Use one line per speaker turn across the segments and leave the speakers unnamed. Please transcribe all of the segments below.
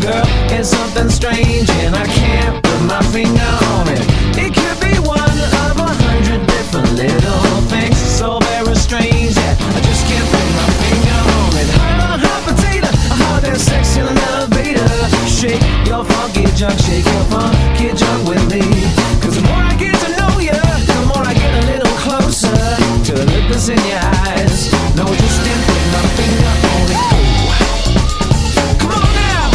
girl, it's something strange and I can't put my finger on it. It could be one of 100 different little things, so very strange that I just can't put my finger on it. Hot potato, hot and sexy in an elevator. Shake your funky junk, shake your funky junk with me. 'Cause the more I get to know you, the more I get a little closer to the look that's in your eyes. No, just can't put my finger on it. Come on now,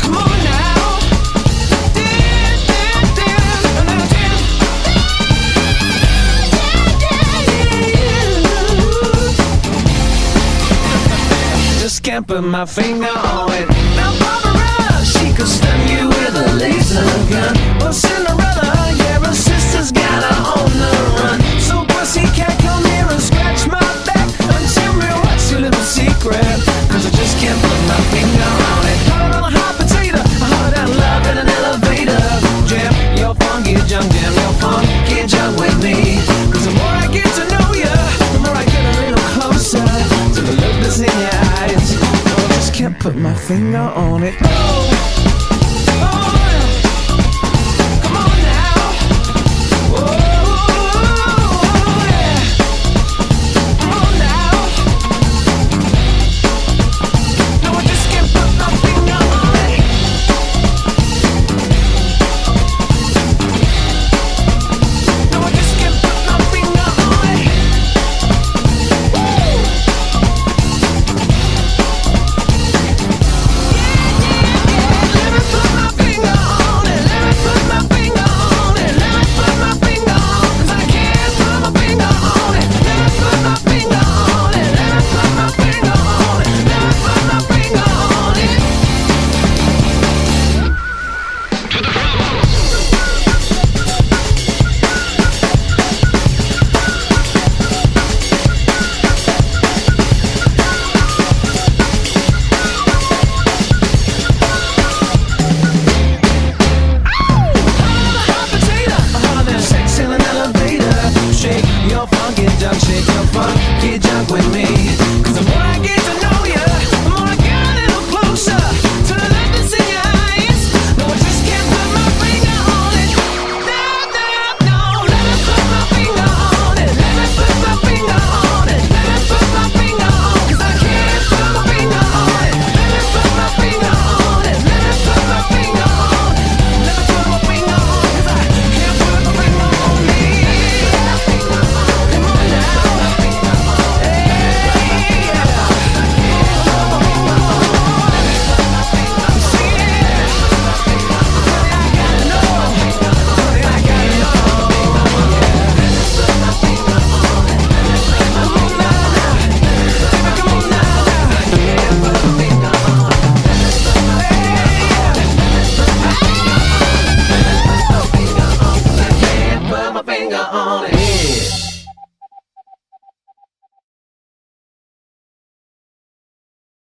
come on now. Dance, dance, dance, now dance. Just can't put my finger on it. Now Barbara, she could stun you with a laser gun. Well, Cinderella, yeah, her sister's got her on the run. So pussycat, come here and scratch my back and tell me what's your little secret. 'Cause I just can't put my finger on it. Hot potato, hot and love in an elevator. Jam your funky junk, jam your funky junk with me. 'Cause the more I get to know you, the more I get a little closer to the look that's in your eyes. No, I just can't put my finger on it.